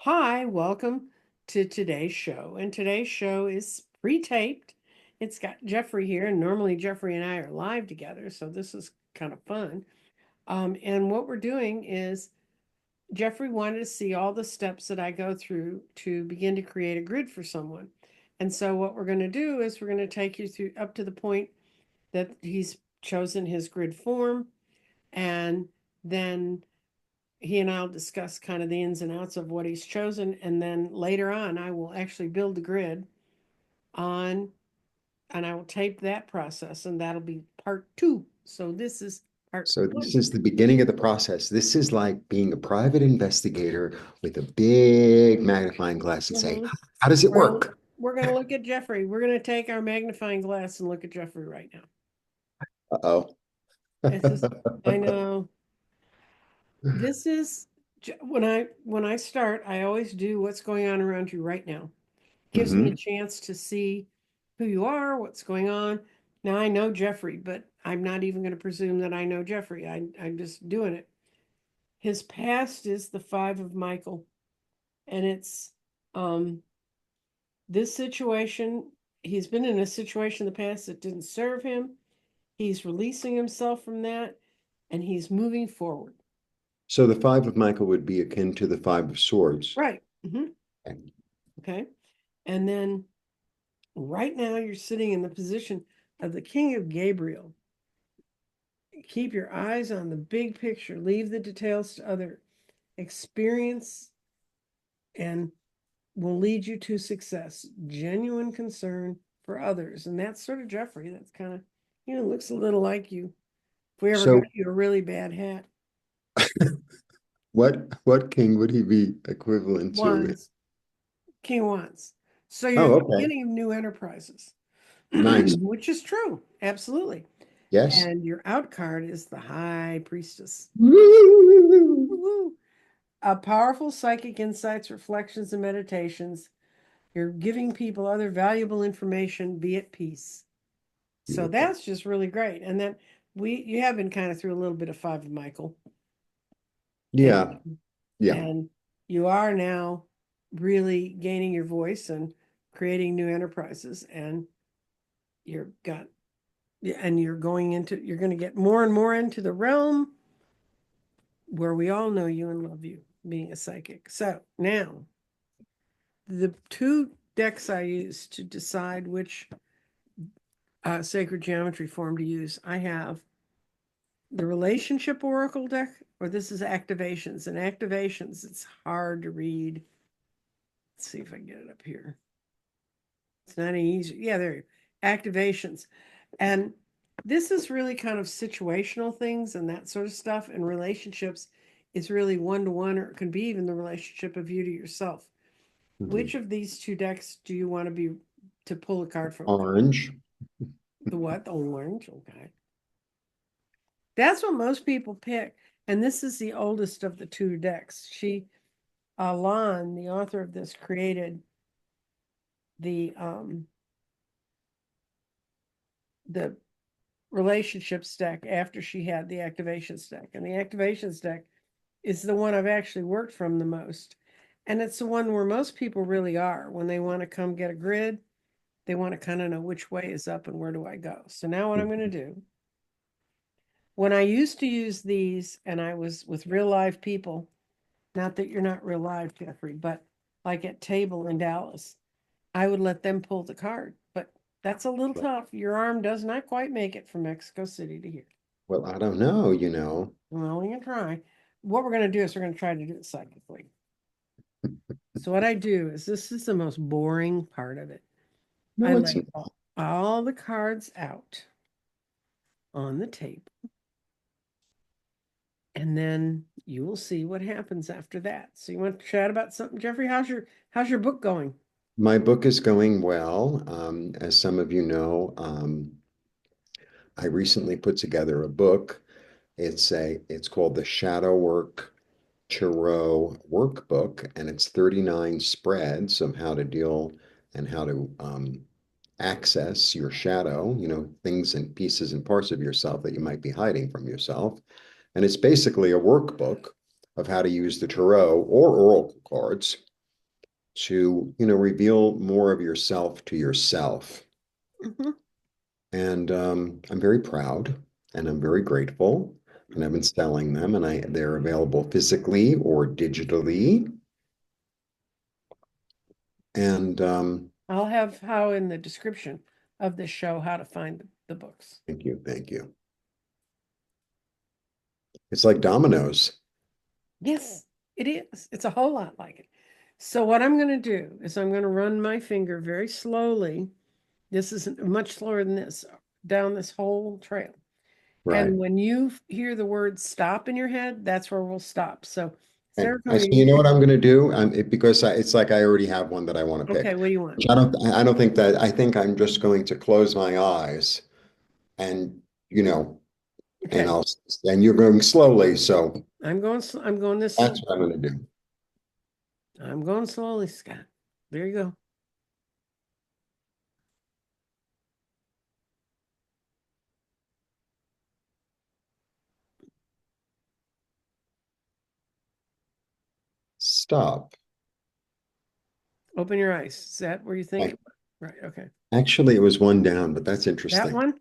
Hi, welcome to today's show. And today's show is pre-taped. It's got Jeffrey here, and normally Jeffrey and I are live together, so this is kind of fun. And what we're doing is Jeffrey wanted to see all the steps that I go through to begin to create a grid for someone. And so what we're going to do is we're going to take you through up to the point that he's chosen his grid form, and then he and I'll discuss kind of the ins and outs of what he's chosen. And then later on, I will actually build the grid on, and I will tape that process, and that'll be part two. So this is part So one. this is the beginning of the process. This is like being a private investigator with a big magnifying glass and say, Mhm. how does it We're gonna, work? we're gonna look at Jeffrey. We're gonna take our magnifying glass and look at Jeffrey right now. Uh-oh. This is, I know, this is when I start, I always do what's going on around you right now. Gives me a hmm chance to see who you are, what's going on. Now I know Jeffrey, but I'm not even going to presume that I know Jeffrey. I'm just doing it. His past is the five of Michael, and it's um, this situation. He's been in a situation in the past that didn't serve him. He's releasing himself from that, and he's moving forward. So the five of Michael would be akin to the five of swords. Right. Okay. And then right now you're sitting in the position of the King of Gabriel. Keep your eyes on the big picture. Leave the details to other experience and will lead you to success. Genuine concern for others. And that's sort of Jeffrey. That's kind of, looks a little like you. If we ever got So you a really bad hat, what king would he be equivalent to? wands, King wands. So you're Oh, the okay. beginning of new enterprises, Nice. which is true. Absolutely. Yes. And your out card is the high priestess. Woo! Woo-hoo. Powerful psychic insights, reflections, and meditations. You're giving people other valuable information, be at peace. So Beautiful. that's just really great. And then you have been kind of through a little bit of five of Michael, and Yeah. Yeah. and you are now really gaining your voice and creating new enterprises, and you're got and you're going to get more and more into the realm where we all know you and love you, being a psychic. So now the two decks I use to decide which sacred geometry form to use, I have the relationship oracle deck, or this is activations. And activations, it's hard to read. Let's see if I can get it up here. It's not any easier. Yeah, there you go. Activations. And this is really kind of situational things and that sort of stuff. And relationships is really one to one, or it can be even the relationship of you to yourself. Which Mhm. of these two decks do you want to pull a card from? Orange. The what? The orange. Okay. That's what most people pick. And this is the oldest of the two decks. Alon, the author of this, created the the relationships deck after she had the activations deck. And the activations deck is the one I've actually worked from the most. And it's the one where most people really are when they want to come get a grid. They want to kind of know which way is up and where do I go. So now what I'm going to do, when I used to use these and I was with real live people, not that you're not real live, Jeffrey, but like at table in Dallas, I would let them pull the card. But that's a little tough. Your arm does not quite make it from Mexico City to here. Well, I don't know. Well, we can try. What we're going to do is we're going to try to do it psychically. So what I do is this is the most boring part of it. I No, it's lay all the cards out on the table, and then you will see what happens after that. So you want to chat about something, Jeffrey? How's your book going? my book is going well. As some of you know, I recently put together a book. It's called the Shadow Work Tarot Workbook, and it's 39 spreads of how to deal and how to access your shadow, things and pieces and parts of yourself that you might be hiding from yourself. And it's basically a workbook of how to use the tarot or oracle cards to, reveal more of yourself to yourself. Mhm. And I'm very proud and I'm very grateful. And I've been selling them, and they're available physically or digitally. And I'll have how in the description of this show how to find the books. thank you, thank you. It's like dominoes. Yes, it is. It's a whole lot like it. So what I'm going to do is I'm going to run my finger very slowly. This is much slower than this, down this whole trail. Right. And when you hear the word stop in your head, that's where we'll stop. So Okay. Sarah, So going you to know what I'm going to do? Because it's like I already have one that I want to okay, pick. what do you want? Which I don't think that, I think I'm just going to close my eyes and, you know, and Okay, and you're going slowly. So I'm going this that's slow. what I'm going to do. I'm going slowly, Scott. There you go. Stop. Open your eyes. Is that where you think? Right. Right. Okay. Actually, it was one down, but that's That interesting. one?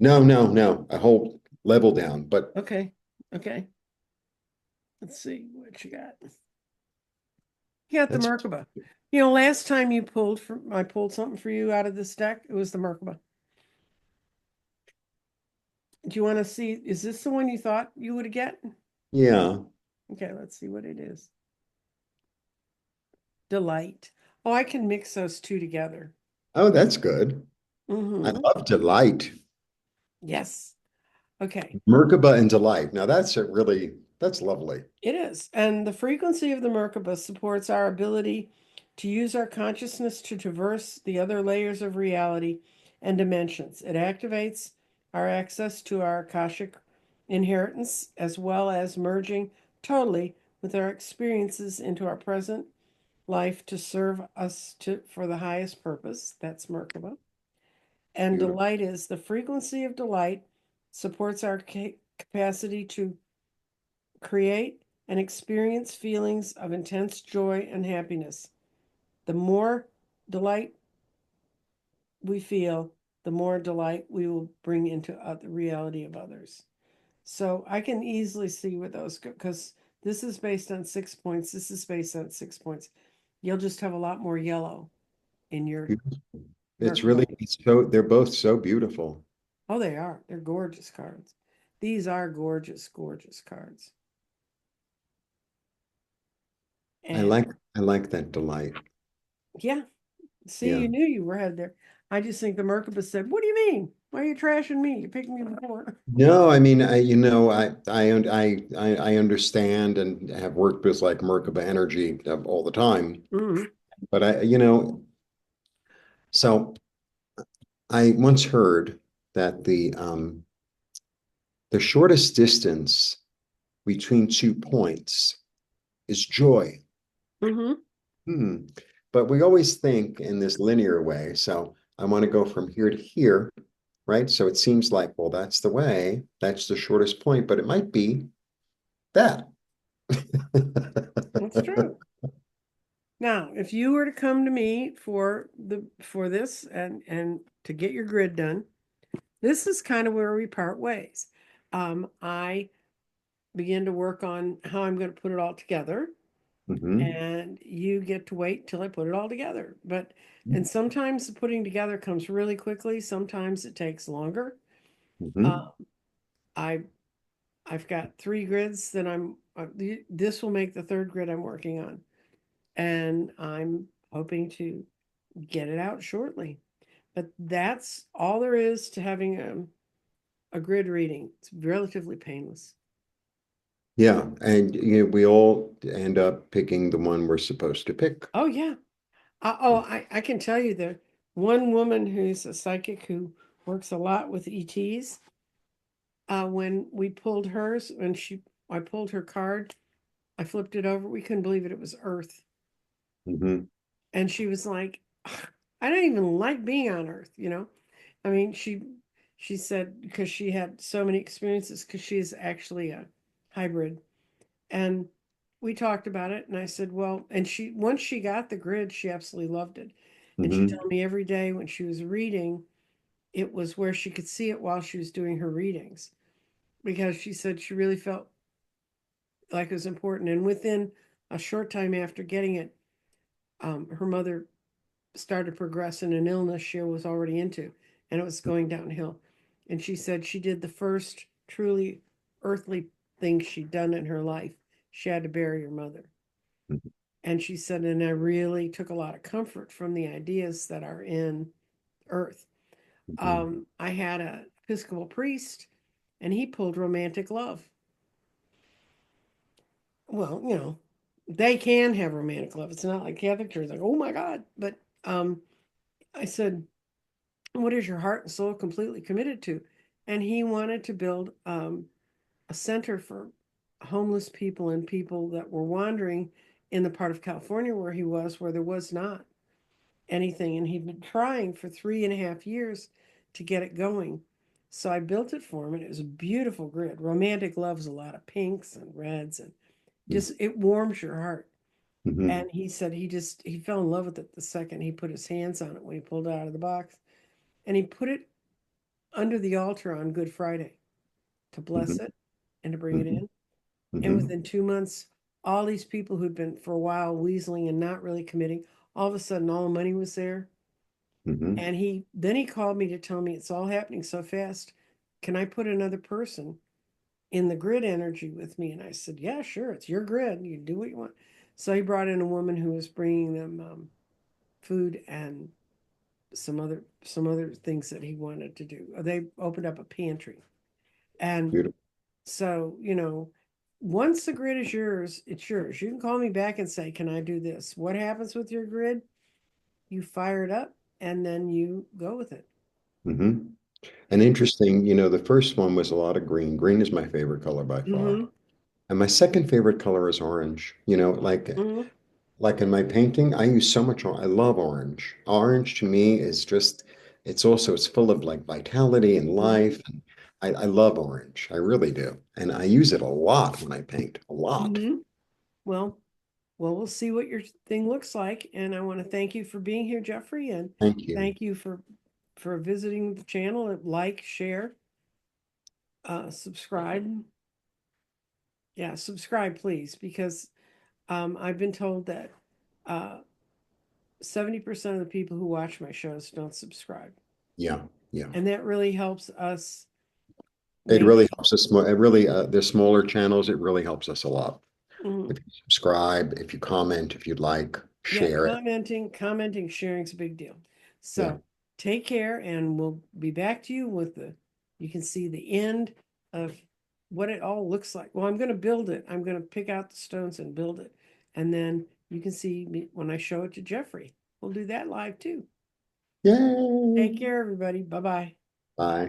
No, no, no, a whole level down. But Okay. Okay. Let's see what you got. You got the that's Merkaba. You know, last time you pulled from I pulled something for you out of this deck, it was the Merkaba. Do you want to see? Is this the one you thought you would get? yeah. Okay, let's see what it is. Delight. Oh, I can mix those two together. Oh, that's good. I Mm-hmm. love delight. Yes. Okay. Merkaba and delight. Now that's lovely. It is. And the frequency of the Merkaba supports our ability to use our consciousness to traverse the other layers of reality and dimensions. It activates our access to our Akashic inheritance as well as merging totally with our experiences into our present life to serve us for the highest purpose. That's Merkaba. And Beautiful. delight is the frequency of delight supports our capacity to create and experience feelings of intense joy and happiness. The more delight we feel, the more delight we will bring into the reality of others. So I can easily see where those go because this is based on 6 points. This is based on 6 points. You'll just have a lot more yellow in your Beautiful. Merkaba. They're both so beautiful. Oh, they are. They're gorgeous cards. These are gorgeous, gorgeous cards. I And like I like that delight. yeah, see, Yeah. you knew you were head there. I just think the Merkaba said, "What do you mean? Why are you trashing me? You picked me before." No, I mean, I understand and have worked with like Merkaba energy all the time. Mhm. But so I once heard that the shortest distance between 2 points is joy. Mhm. Hmm. But we always think in this linear way. So I want to go from here to here, right? So it seems like, well, that's the way, that's the shortest point, but it might be that. That's true. Now, if you were to come to me for this and to get your grid done, this is kind of where we part ways. I begin to work on how I'm going to put it all together, Hmm. and you get to wait till I put it all together. And sometimes the putting together comes really quickly. Sometimes it takes longer. Uh, Hmm. I I've got 3 grids that this will make the third grid I'm working on, and I'm hoping to get it out shortly. But that's all there is to having a grid reading. It's relatively painless. Yeah, and we all end up picking the one we're supposed to pick. Oh yeah. I can tell you that one woman who's a psychic who works a lot with ETs. When we pulled hers, I pulled her card, I flipped it over. We couldn't believe it. It was Earth. Hmm. And she was like, I don't even like being on Earth, you know? I mean, she said because she had so many experiences because she is actually a hybrid. And we talked about it, and I said, well, and she, once she got the grid, she absolutely loved it. And she Hmm. told me every day when she was reading, it was where she could see it while she was doing her readings, because she said she really felt like it was important. And within a short time after getting it, her mother started progressing an illness she was already into, and it was going downhill. And she said she did the first truly earthly thing she'd done in her life. She had to bury her mother. And she said, and I really took a lot of comfort from the ideas that are in Earth. Hmm. I had a Episcopal priest, and he pulled romantic love. Well, they can have romantic love. It's not like Catholic Church, like, oh my God. But um, I said, what is your heart and soul completely committed to? And he wanted to build a center for homeless people and people that were wandering in the part of California where he was, where there was not anything. And he'd been trying for 3.5 years to get it going. So I built it for him, and it was a beautiful grid. Romantic love is a lot of pinks and reds, and just it warms your heart. Hmm. And he said he fell in love with it the second he put his hands on it when he pulled it out of the box. And he put it under the altar on Good Friday to bless Hmm. it and to bring it Hmm. in. And Hmm. within 2 months, all these people who'd been for a while weaseling and not really committing, all of a sudden all the money was there. Hmm. And he called me to tell me it's all happening so fast. Can I put another person in the grid energy with me? And I said, yeah, sure. It's your grid. You do what you want. So he brought in a woman who was bringing them food and some other things that he wanted to do. They opened up a pantry. And Beautiful. so, once the grid is yours, it's yours. You can call me back and say, can I do this? What happens with your grid? You fire it up and then you go with it. Hmm. And interesting, the first one was a lot of green. Green is my favorite color by far. Mm-hmm. And my second favorite color is orange. Mm-hmm. Like in my painting, I use so much, I love orange. Orange to me is just, it's full of like vitality and Mm-hmm. life. And I love orange. I really do. And I use it a lot when I paint, a lot. Mm-hmm. Well, we'll see what your thing looks like. And I want to thank you for being here, Jeffrey, and Thank you. thank you for visiting the channel. Like, share, subscribe. Yeah, subscribe, please, because I've been told that 70% of the people who watch my shows don't subscribe. Yeah, yeah. And that really helps us It make. really helps us. It really, the smaller channels, it really helps us a lot. Mhm. If you subscribe, if you comment, if you'd like, Yeah, share it. commenting, sharing is a big deal. Yeah. So take care, and we'll be back to you with you can see the end of what it all looks like. Well, I'm going to build it. I'm going to pick out the stones and build it. And then you can see me when I show it to Jeffrey. We'll do that live too. Take Yay. care, everybody. Bye bye. Bye.